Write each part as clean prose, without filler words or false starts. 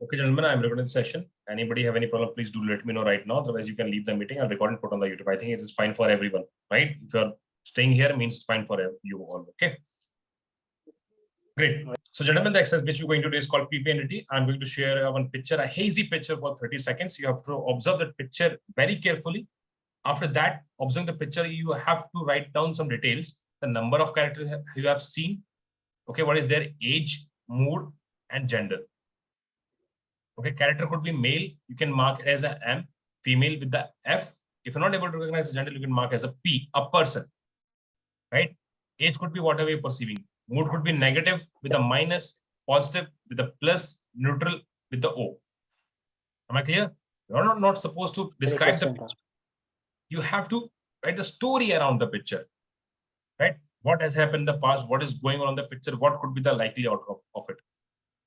Okay, gentlemen, I'm recording the session. Anybody have any problem, please do let me know right now. Otherwise, you can leave the meeting. I'll record and put on the YouTube. I think it is fine for everyone, right? If you're staying here, means it's fine for you all. Okay. Great. So, gentlemen, the exercise which we're going to do is called Ppdt. I'm going to share one picture, a hazy picture for 30 seconds. You have to observe the picture very carefully. After that, observing the picture, you have to write down some details. The number of characters you have seen. Okay, what is their age, mood, and gender. Okay, character could be male. You can mark it as a M. Female with the F. If you're not able to recognize the gender, you can mark as a P, a person. Right? Age could be whatever you're perceiving. Mood could be negative with a minus, positive with a plus, neutral with the O. Am I clear? You're not supposed to describe the picture. You have to write the story around the picture. Right? What has happened in the past? What is going on in the picture? What could be the likely outcome of it?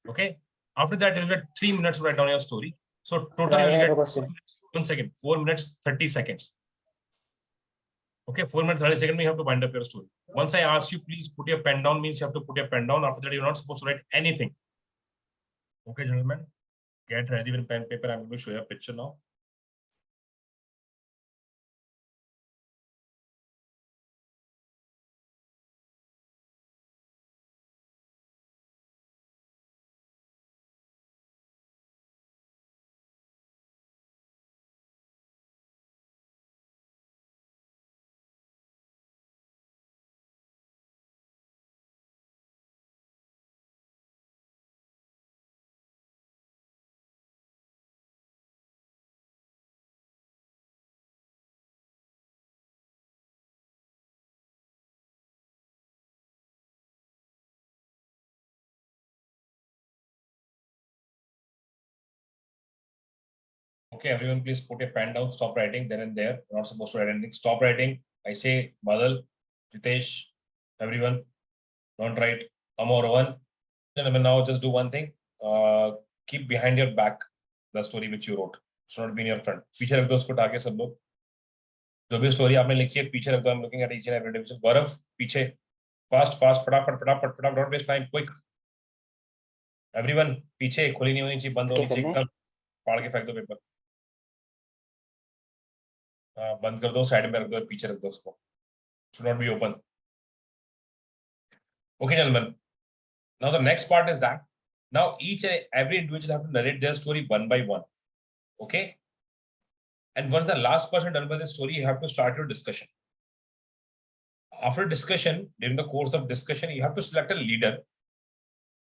Okay. After that, you will get 3 minutes to write down your story. So total you will get 1 second, 4 minutes, 30 seconds. Okay, 4 minutes, 30 seconds, you have to wind up your story. Once I ask you, please put your pen down, means you have to put your pen down. After that, you're not supposed to write anything. Okay, gentlemen, get ready with pen, paper. I'm going to show you a picture now. Okay, everyone, please put your pen down. Stop writing then and there. You're not supposed to write anything. Stop writing. I say, Badal, Ritesh, everyone, don't write. Amor one. Now just do one thing. Keep behind your back the story which you wrote. Should not be in your front. पीछे रख दो उसको टाके सब लोग. जो भी story आपने लिखी है पीछे रख दो. I'm looking at each and every division. गौरव पीछे. Fast, फटाफट. Don't waste time. Quick. Everyone पीछे खुली नहीं होनी चाहिए, बंद होनी चाहिए एकदम. फाड़ के फेंक दो पेपर. बंद कर दो, साइड में रख दो, पीछे रख दो उसको. Should not be open. Okay, gentlemen. Now the next part is that now each and every individual have to narrate their story one by one. Okay. And once the last person done by the story, you have to start your discussion. After discussion, during the course of discussion, you have to select a leader.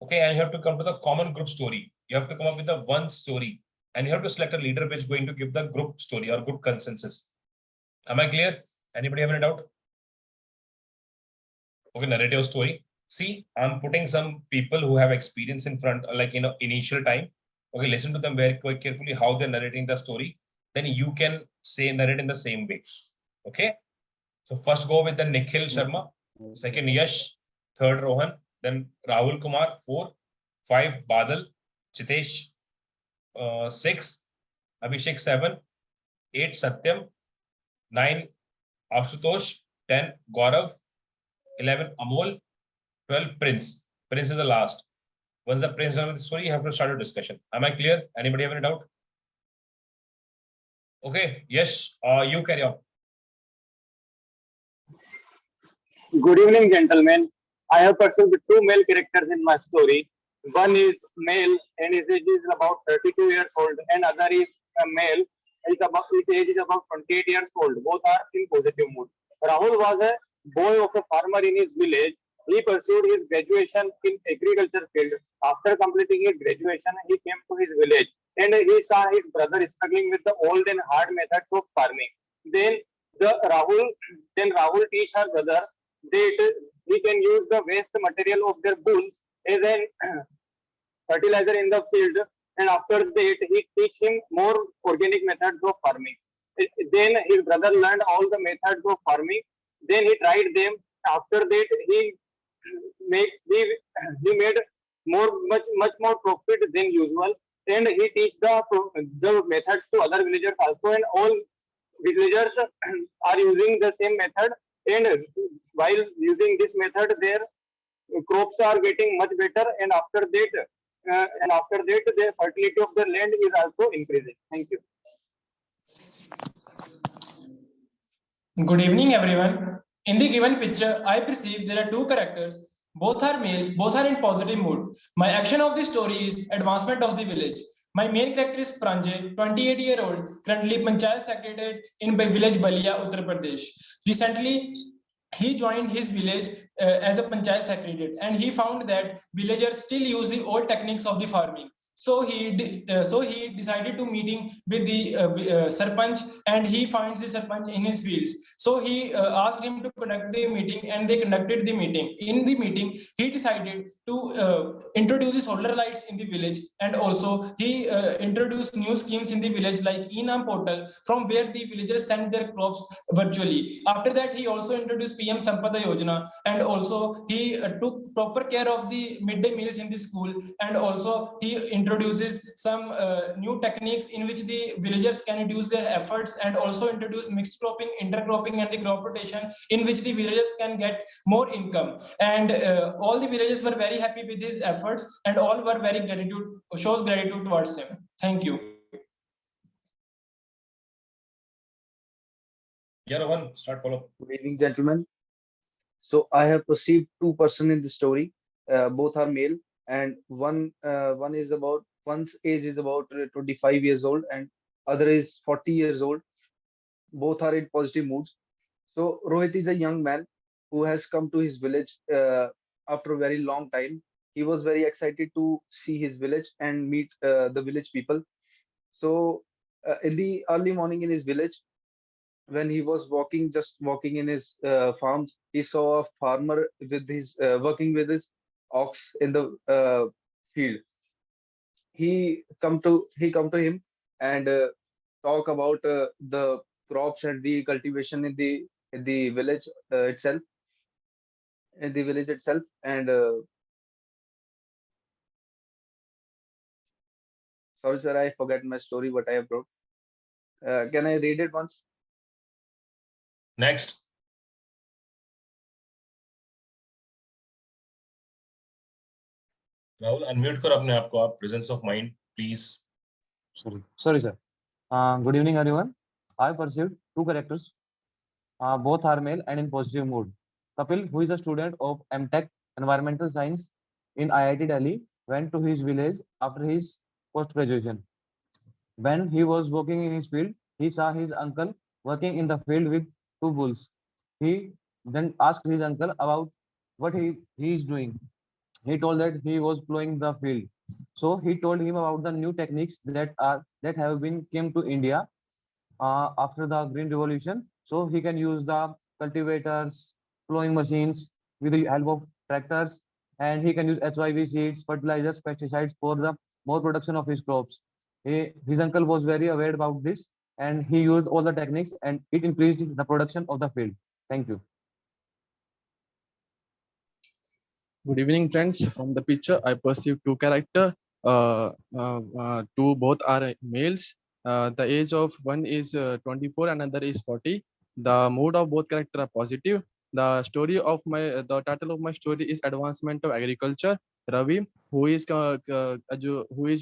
Okay, and you have to come to the common group story. You have to come up with the one story, and you have to select a leader which is going to give the group story or group consensus. Am I clear? Anybody have any doubt? Okay, narrative story. See, I'm putting some people who have experience in front, like initial time. Okay, listen to them very quite carefully how they're narrating the story. Then you can say narrate in the same way. Okay. So first go with the Nikhil Sharma, second Yash, third Rohan, then Rahul Kumar, 4, 5 Badal, Chitesh, 6 Abhishek, 7, 8 Satyam, 9 Ashutosh, 10 Gaurav, 11 Amol, 12 Prince. Prince is the last. Once the Prince done with the story, you have to start a discussion. Am I clear? Anybody have any doubt? Okay, yes, you carry on. Good evening, gentlemen. I have perceived 2 male characters in my story. One is male and his age is about 32 years old, and other is a male. His age is about 28 years old. Both are in positive mood. Rahul was a boy of a farmer in his village. He pursued his graduation in agriculture field. After completing his graduation, he came to his village and he saw his brother struggling with the old and hard methods of farming. Then Rahul teach her brother that he can use the waste material of their bulls as an fertilizer in the field, and after that he teach him more organic methods of farming. Then his brother learned all the methods of farming. Then he tried them. After that he made much more profit than usual, and he teach the methods to other villagers also, and all villagers are using the same method, and while using this method their crops are getting much better, and after that and after that the fertility of the land is also increasing. Thank you. Good evening, everyone. In the given picture, I perceive there are two characters. Both are male, both are in positive mood. My action of the story is advancement of the village. My main character is Pranjay, 28-year-old, currently Panchayat Secretary in village Balia, Uttar Pradesh. Recently, he joined his village as a Panchayat Secretary, and he found that villagers still use the old techniques of the farming. So he decided to meeting with the Sarpanch, and he finds the Sarpanch in his fields. So he asked him to conduct the meeting, and they conducted the meeting. In the meeting, he decided to introduce the solar lights in the village, and also he introduced new schemes in the village like Enam portal, from where the villagers send their crops virtually. After that, he also introduced PM Sampada Yojana, and also he took proper care of the midday meals in the school, and also he introduces some new techniques in which the villagers can reduce their efforts, and also introduce mixed cropping, intercropping, and the crop rotation, in which the villagers can get more income. And all the villagers were very happy with his efforts, and all were very shows gratitude towards him. Thank you. Yeah, Rohan, start follow. Good evening, gentlemen. So I have perceived two persons in the story. Both are male, and one's age is about 25 years old, and other is 40 years old. Both are in positive moods. So Rohit is a young man who has come to his village after a very long time. He was very excited to see his village and meet the village people. So in the early morning in his village, when he was just walking in his farms, he saw a farmer with his working with his ox in the field. He come to him and talk about the crops and the cultivation in the village itself, and sorry sir, I forgot my story what I have wrote. Can I read it once? Next. Rahul, unmute कर अपने आप को आप, presence of mind, please. Sorry, sir. Good evening, everyone. I perceived two characters. Both are male and in positive mood. Kapil, who is a student of MTech Environmental Science in IIT Delhi, went to his village after his post-graduation. When he was working in his field, he saw his uncle working in the field with two bulls. He then asked his uncle about what he is doing. He told that he was plowing the field. So he told him about the new techniques that have been came to India after the Green Revolution. So he can use the cultivators, plowing machines with the help of tractors, and he can use HIV seeds, fertilizers, pesticides for the more production of his crops. His uncle was very aware about this, and he used all the techniques, and it increased the production of the field. Thank you. Good evening, friends. From the picture, I perceive two characters. Two both are males. The age of one is 24 and another is 40. The mood of both characters are positive. The title of my story is Advancement of Agriculture. Ravi, who is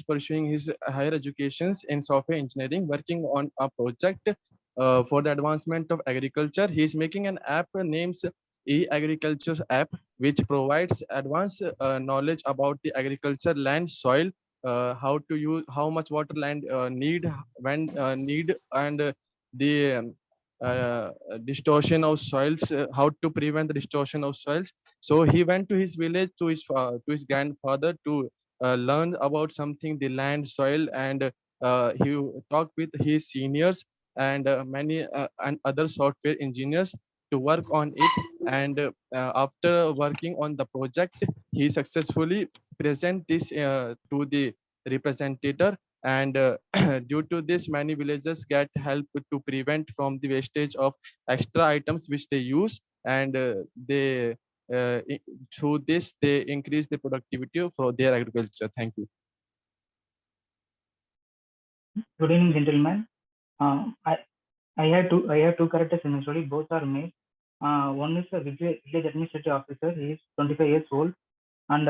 pursuing his higher educations in software engineering, working on a project for the advancement of agriculture. He is making an app named e-agriculture app, which provides advanced knowledge about the agriculture, land, soil, how to use, how much water land need, when need, and the distortion of soils, how to prevent the distortion of soils. So he went to his village to his grandfather to learn about something, the land, soil, and he talked with his seniors and many and other software engineers to work on it. And after working on the project, he successfully present this to the representative, and due to this, many villagers get help to prevent from the wastage of extra items which they use, and through this they increase the productivity for their agriculture. Thank you. Good evening, gentlemen. I have two characters in the story. Both are male. One is a village administrative officer. He is 25 years old, and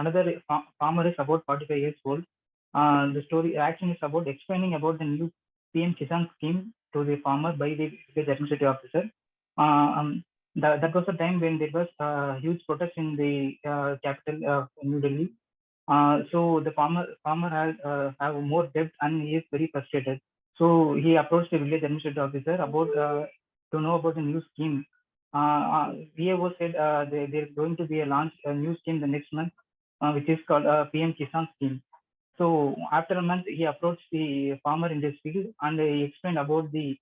another farmer is about 45 years old. The story action is about explaining about the new PM Kisan scheme to the farmer by the village administrative officer. That was the time when there was huge protest in the capital of New Delhi. So the farmer has have more debt and he is very frustrated. So he approached the village administrative officer about to know about the new scheme. VAO said there's going to be a new scheme the next month, which is called PM Kisan scheme. So after a month, he approached the farmer in this field and he explained about the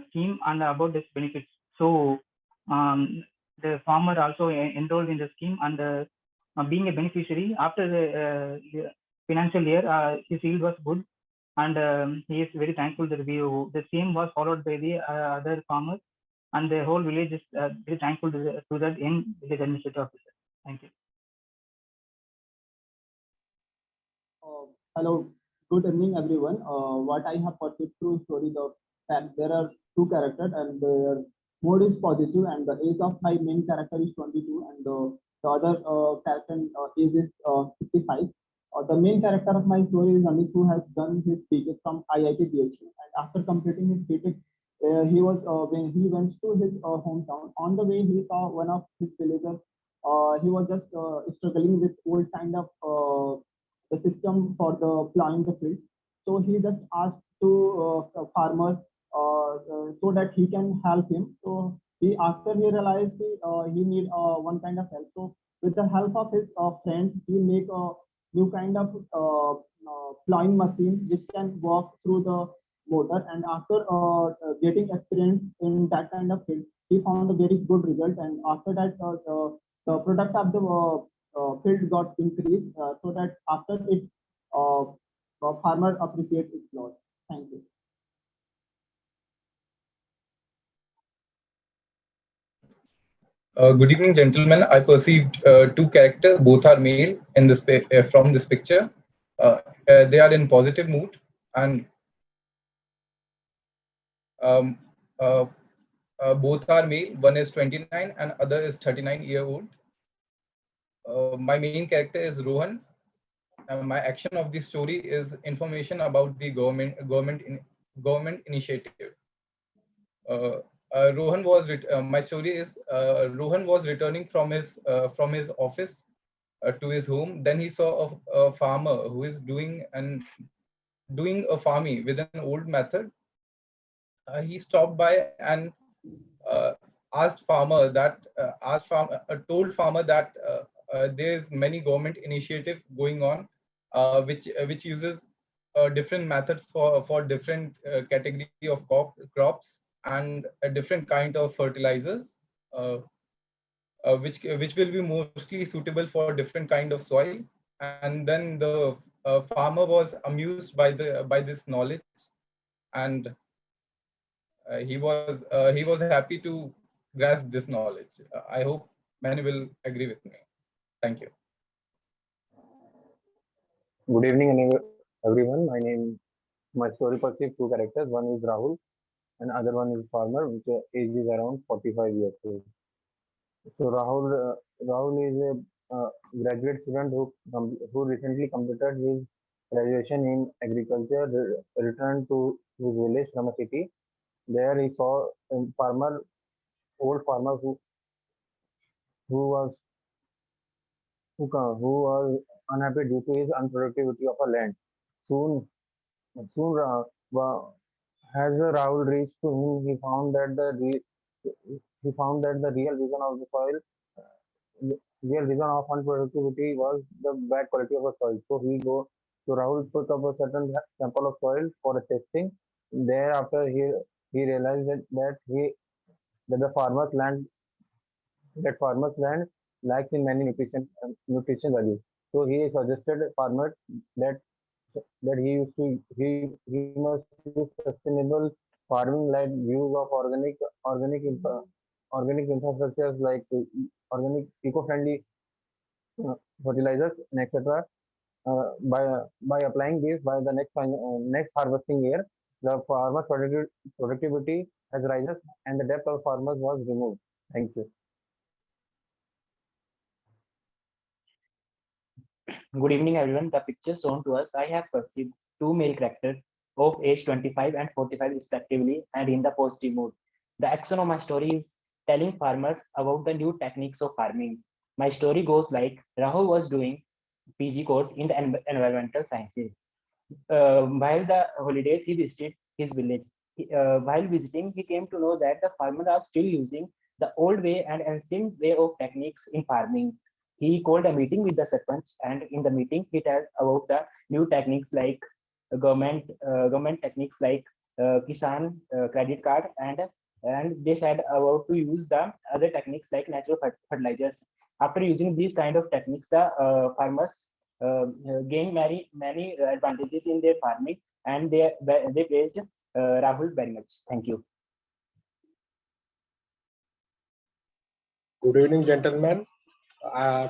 scheme and about its benefits. So the farmer also enrolled in the scheme and being a beneficiary after the financial year, his yield was good and he is very thankful to the VAO. The same was followed by the other farmers and the whole village is very thankful to that in village administrative officer. Thank you. Hello, good evening, everyone. What I have perceived through story that there are two characters and their mood is positive and the age of my main character is 22 and the other character age is 55. The main character of my story is Amit, who has done his BTech from IIT BHU, and after completing his BTech, he was when he went to his hometown. On the way, he saw one of his villagers. He was just struggling with old kind of the system for the plowing the field. So he just asked to a farmer so that he can help him. So he after he realized he need one kind of help. So with the help of his friend, he make a new kind of plowing machine which can work through the motor. And after getting experience in that kind of field, he found a very good result. And after that, the product of the field got increased so that after it farmer appreciate its loss. Thank you. Good evening, gentlemen. I perceived two characters. Both are male in this from this picture. They are in positive mood, and um, uh, both are male. One is 29 and other is 39-year-old. My main character is Rohan. My action of the story is information about the government initiative. Rohan was my story is Rohan was returning from his office to his home. Then he saw a farmer who is doing a farming with an old method. He stopped by and told farmer that there is many government initiative going on, which uses different methods for different category of crops and a different kind of fertilizers, which will be mostly suitable for different kind of soil. And then the farmer was amused by this knowledge, and he was happy to grasp this knowledge. I hope many will agree with me. Thank you. Good evening, everyone. My story perceives two characters. One is Rahul, and other one is farmer, which age is around 45 years old. So Rahul is a graduate student who recently completed his graduation in agriculture. Returned to his village from a city. There he saw a old farmer who was who was unhappy due to his unproductivity of a land. Soon, as Rahul reached to him, he found that the real reason of the soil, real reason of unproductivity was the bad quality of the soil. So Rahul took up a certain sample of soil for a testing. Thereafter, he realized that the farmer's land lacks in many nutrition values. So he suggested farmer that he must use sustainable farming like use of organic infrastructures like organic eco-friendly fertilizers and etc. By applying this by the next harvesting year, the farmer's productivity has rises and the debt of farmers was removed. Thank you. Good evening, everyone. The picture shown to us, I have perceived two male characters of age 25 and 45 respectively and in the positive mood. The action of my story is telling farmers about the new techniques of farming. My story goes like Rahul was doing PG course in the environmental sciences. While the holidays, he visited his village. While visiting, he came to know that the farmers are still using the old way and ancient way of techniques in farming. He called a meeting with the sarpanch, and in the meeting, he told about the new techniques like government techniques like Kisan credit card, and they said about to use the other techniques like natural fertilizers. After using these kind of techniques, the farmers gain many advantages in their farming, and they praised Rahul very much. Thank you. Good evening, gentlemen.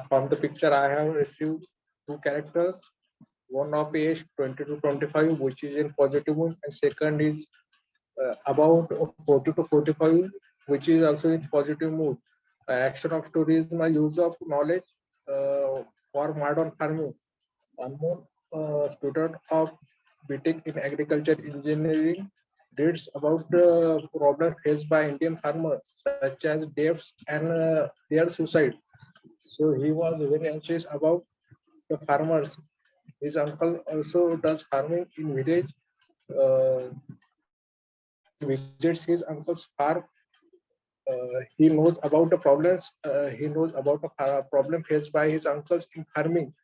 From the picture, I have received two characters. One of age 20 to 25, which is in positive mood, and second is about 40 to 45, which is also in positive mood. Action of story is my use of knowledge for modern farming. One more student of Ppdt in agriculture engineering reads about the problem faced by Indian farmers, such as deaths and their suicide. So he was very anxious about the farmers. His uncle also does farming in village. He visits his uncle's farm. He knows about the problems. He knows about the problem faced by his uncles in farming.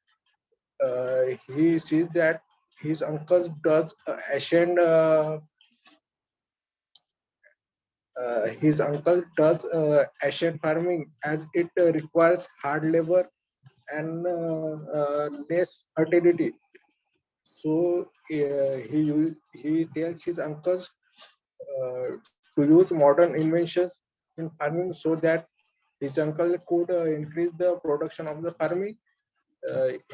He sees that his uncle does Asian farming as it requires hard labor and less fertility. So he tells his uncles to use modern inventions in farming so that his uncle could increase the production of the farming.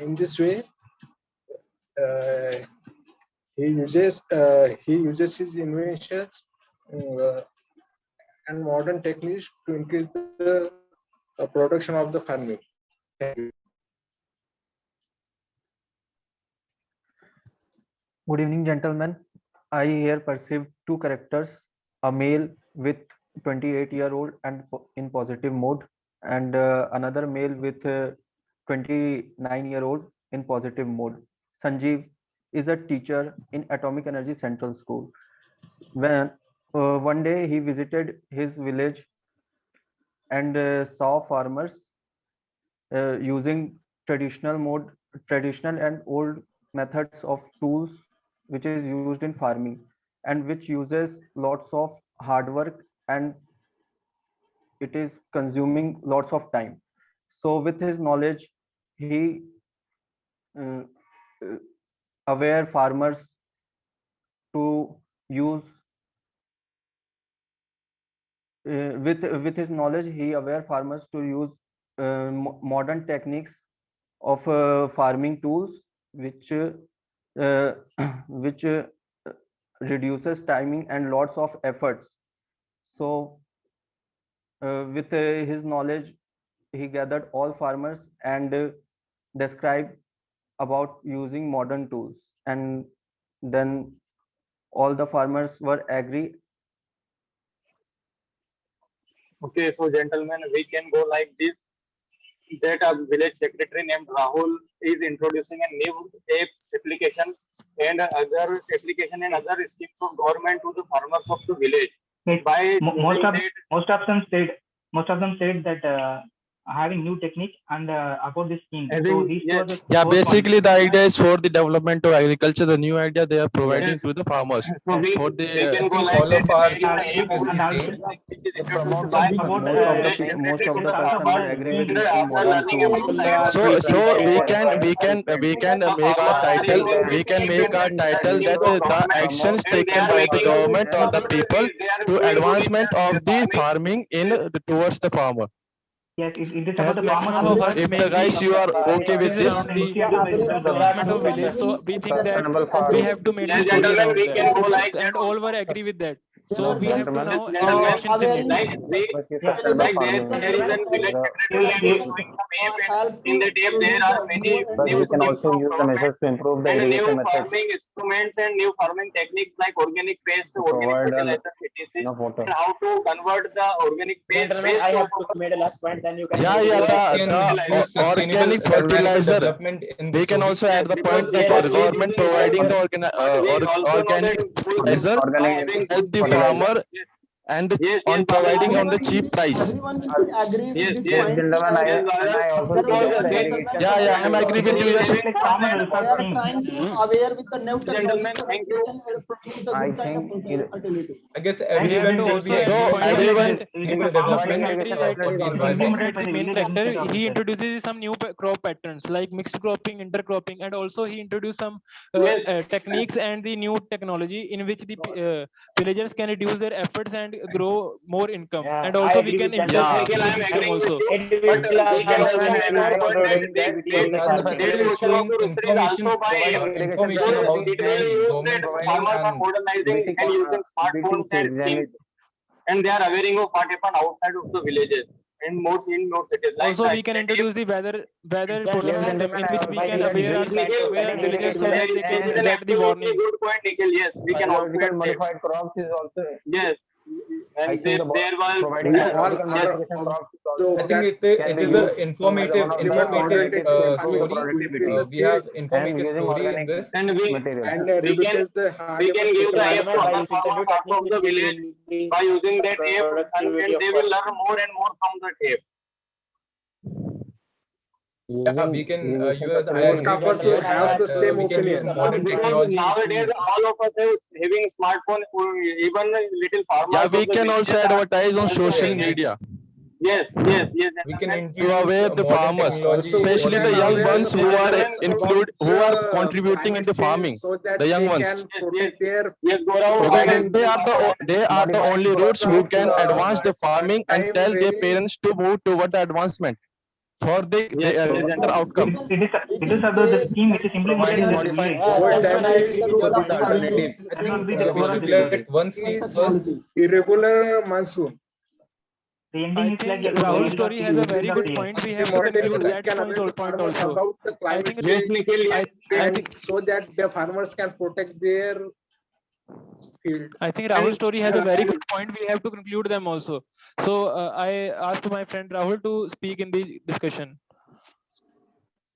In this way, he uses his inventions and modern techniques to increase the production of the farming. Thank you. Good evening, gentlemen. I here perceived two characters, a male with 28-year-old and in positive mode, and another male with 29-year-old in positive mode. Sanjeev is a teacher in Atomic Energy Central School. When one day he visited his village and saw farmers using traditional and old methods of tools which is used in farming and which uses lots of hard work, and it is consuming lots of time. So with his knowledge, he uh, aware farmers to use with his knowledge, he aware farmers to use modern techniques of farming tools which reduces timing and lots of efforts. So with his knowledge, he gathered all farmers and described about using modern tools, and then all the farmers were agree. Okay, so gentlemen, we can go like this. That a village secretary named Rahul is introducing a new app application and other application and other schemes of government to the farmers of the village. By most of them said that having new technique and about this scheme. So these two are the Yeah, core basically points. the idea is for the development of agriculture, the new idea they are providing to the farmers. So we For can the go like all that. of our Maybe the aim is and the also same. the promote by Most of the person are agree with using modern tools. so we can make our title, that the actions taken by the government or the people to advancement of the farming in towards the farmer. Yes, it is As about the maximum farmers. of us If the guys you are okay with is this, around the development of village, so we think that we have to make this story gentlemen, around we that, can go like and all were agree with that. So we have to now Gentlemen, actions immediately. like there is a village secretary and he's doing some app. In the app there are many But new we can schemes also of use the government measures to improve the and new irrigation methods farming instruments and new farming techniques like organic waste, to organic provide fertilizer, etc. enough water. And how to convert the organic Gentlemen, waste I have of to made a last point, then you can. Yeah, continue. the organic fertilizer. We can also add the point that the government providing the organic fertilizer help the farmer and on providing on the cheap price. Yes, Gentlemen, I also see that the irrigation. Yeah, I'm agree with you. Yes. They are trying to aware with the new technology so that they can produce the I good kind of think fertility. I guess And we have everyone to will also be add the agreeing point with everyone- sustainable providing development irrigation for the facilities also. environment. Implemented the village director, he introduces some new crop patterns like mixed cropping, intercropping, and also he introduced some techniques and the new technology in which the villagers can reduce their efforts and grow more income. Yeah, And I also we agree can with improve that. the I am system agreeing with also. you. It But will we can also and make I a point that uploading that they irrigation The they village will is issue showing also by information about it will the use government that scheme farmers are and modernizing Beating, and using smartphones and schemes, and they are aware of what happened outside of the villages and in more cities. Like Also, we can introduce the weather reporting Gentlemen, system in I which we also can see that aware village our villagers so that they It is can an get the absolutely warning. good point, Nikhil. Yes, we can also biological add that. modified crops is also. Yes, I and think there was providing We biological all are modification crops is so also I think that it is a informative modern textile story. increase the We have yield informative using story in organic this. and material. and we can reduces the we can give the app to Gentlemen, by other using the new farmers out of techniques, the it will village increase by using that app, productivity and of they will learn farming. more and more from that app. Yeah, we can use. I most agree of with us this have the that same we can use opinion. modern Because technology nowadays to. all of us is having smartphone, even little farmers. Yeah, we of the can also villages are advertise on also social having it. media Yes, We can gentlemen. to introduce aware the modern farmers, technology Also, we especially can the young aware ones the who are farmers about who are the contributing in climate the change farming. so that The young they ones, can protect their Yes, Gaurav, food I because am. they are the only routes who can advance the farming and time tell their really parents to move toward the advancement for the better outcome. It is about the scheme which is implemented in the village. what Gentlemen, I damage agree to with your the point. alternatives. I That will think be the We core of should the let one speak is first. irregular monsoon. The I ending is think like the Rahul's story story of has a the very good year. point. We The have to modern conclude technique that can aware the point farmers also. about the I climate think Yes, change Nikhil. Yes. I and think so that the farmers can protect their field. Rahul's story has a very good point. We have to conclude them also. So I asked my friend Rahul to speak in the discussion.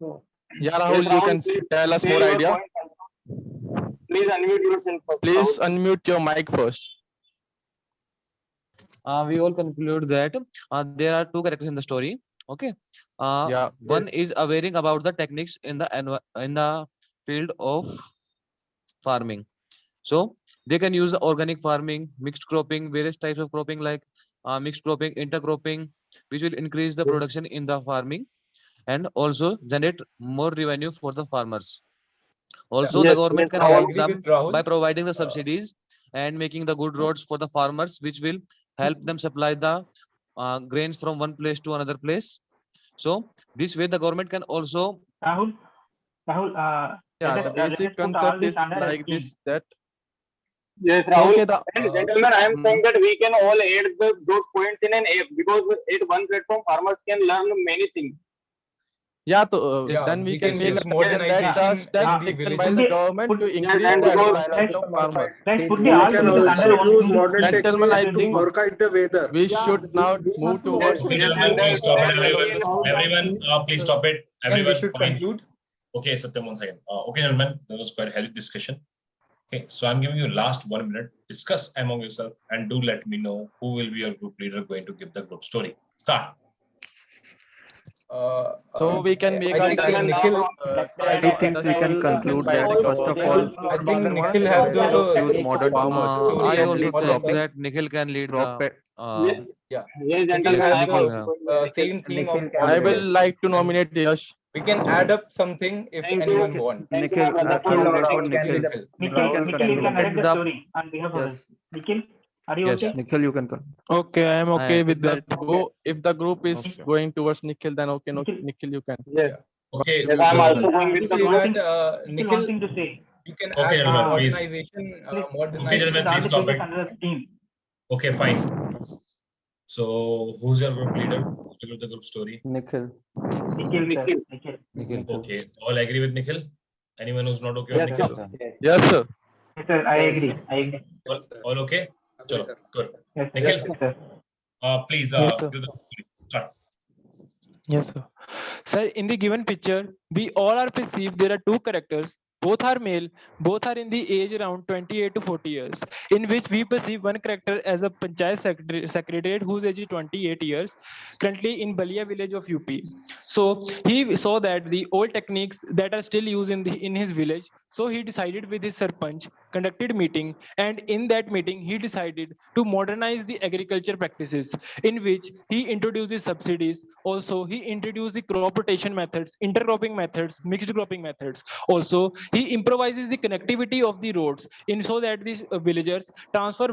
Yeah, Yes, Rahul, you Rahul, can please tell us say more your idea. point. Please unmute yourself first, Please Rahul. unmute your mic first. We all conclude that there are two characters in the story. Okay. Yeah. One is awareing about the techniques in the field of farming. So they can use organic farming, mixed cropping, various types of cropping like mixed cropping, intercropping, which will increase the production in the farming and also generate more revenue for the farmers. Also, the government can I help agree them with Rahul. by providing the subsidies and making the good roads for the farmers, which will help them supply the grains from one place to another place. So this way, the government can also. Rahul, Yeah, let the us basic put all concept this is under a like scheme. this, that Yes, Rahul. okay, And gentlemen, I am saying that we can all add those points in an app because at one platform, farmers can learn many things. yeah, so Yeah, then we can make use a plan that modernization steps in the taken by the villages. government to increase and the because advancement of farmers. Let's put the We all can things also under one use single modern scheme. Gentlemen, I techniques to think forecast the weather. we should now move towards Okay, the gentlemen, please stop it, everyone. Everyone, please stop it. And we Everyone, should fine. conclude. Okay, Satyam, 1 second. Okay, gentlemen, that was quite a healthy discussion. Okay, so I'm giving you last 1 minute. Discuss among yourself and do let me know who will be your group leader going to give the group story. Start. So we can make I our think time. Nikhil. I think we can conclude that first of all, I think Nikhil has use the modern farmers. story I and also lead think cropping. that Nikhil can lead crop the. Yeah, Yes, Nikhil gentlemen, has I am Nikhil, also the going same theme of I will modern. like to nominate Yash. We can add up something if Thank you. anyone wants. Thank you, my Nikhil, brother, for Rahul nominating can Nikhil. be the Nikhil, you can narrate the The- story on behalf of yes. us. Nikhil, are you Yes. okay? Nikhil, you can come. Okay, I am okay with that. If the group is Okay. going towards Nikhil, then okay, no, Nikhil. Nikhil, you can. Yes. Okay, Yes, I am so, also going with the Say group. that Nikhil, Nikhil, one thing to say. you can okay, add gentlemen, please. modernization. Please Okay, gentlemen, put all please the stop papers it. under the scheme. Okay, fine. So who's your group leader? Give the group story. Nikhil. Nikhil, sir. Nikhil. Okay, all agree with Nikhil? Anyone who's not okay Yes, with Nikhil? sir. Yes, sir. Yes, sir. I agree. I agree. All okay? Chalo, good. Yes, sir. Nikhil, Yes, sir. please Yes, sir. give the story. Start. Yes, sir. Sir, in the given picture, we all are perceived there are two characters. Both are male, both are in the age around 28 to 40 years, in which we perceive one character as a Panchayat secretary whose age is 28 years, currently in Balia village of UP. So he saw that the old techniques that are still used in his village. So he decided with his Sarpanch, conducted meeting, and in that meeting he decided to modernize the agriculture practices, in which he introduced the subsidies. Also, he introduced the crop rotation methods, intercropping methods, mixed cropping methods. Also, he improvises the connectivity of the roads in so that these villagers transfer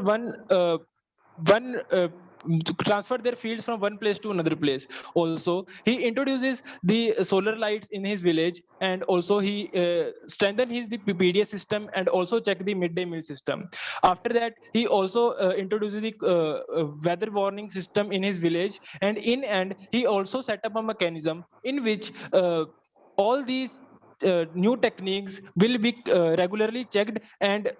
transfer their fields from one place to another place. Also, he introduces the solar lights in his village, and also he strengthen the Ppdt system, and also check the midday meal system. After that, he also introduces the weather warning system in his village, and in end he also set up a mechanism in which all these new techniques will be regularly checked and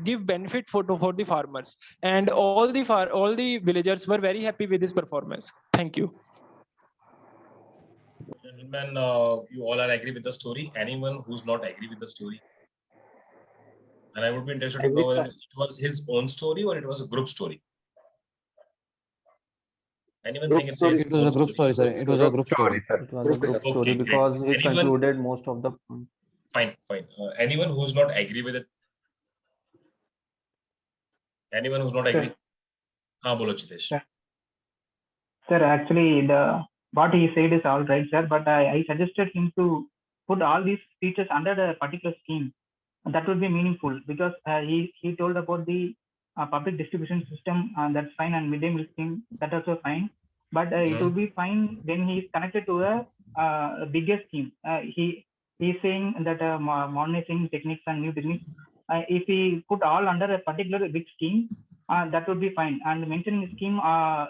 give benefit for the farmers, and all the villagers were very happy with this performance. Thank you. Gentlemen, you all are agree with the story. Anyone who's not agree with the story? And I would be interested to know whether it was his own story or it was a group story. Anyone think it's his It was a group story, sir. It was a group story. It was a group story Okay, because great. he concluded most of the points. Fine. Anyone who's not agree with it? Anyone who's not agree? Bolo Chitesh. Sir, actually, what he said is all right, sir. But I suggested him to put all these features under the particular scheme. That would be meaningful, because he told about the public distribution system, that's fine, and midday meal scheme, that also fine. But it would be fine when he is connected to a bigger scheme. He's saying that modernizing techniques and new techniques. If he put all under a particular big scheme, that would be fine. And mentioning a scheme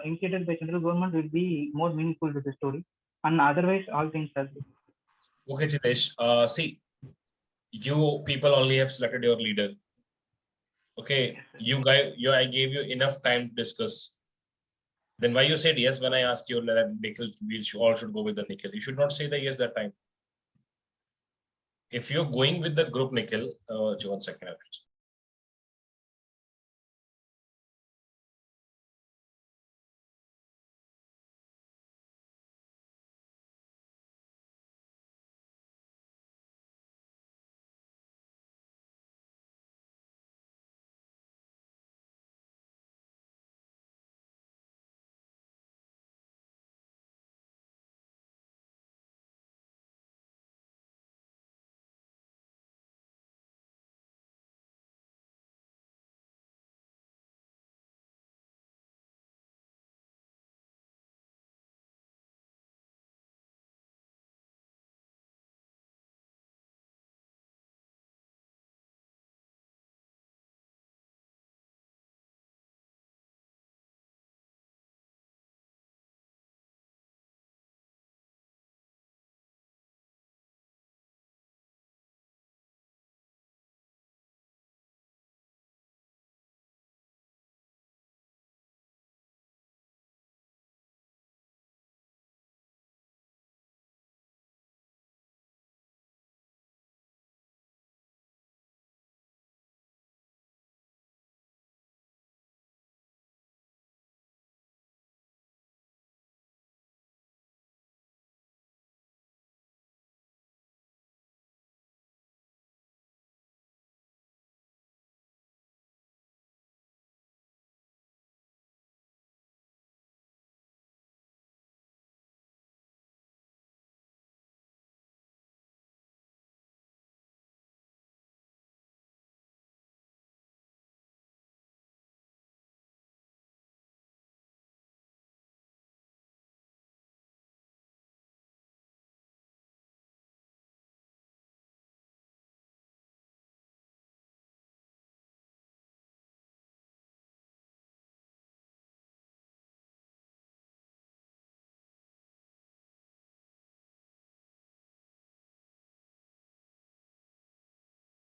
initiated by central government will be more meaningful to the story. And otherwise, all things are good. Okay, Chitesh. See, you people only have selected your leader. Okay, I gave you enough time to discuss. Then why you said yes when I asked you that Nikhil, we all should go with the Nikhil? You should not say the yes that time. If you're going with the group Nikhil, 1 second.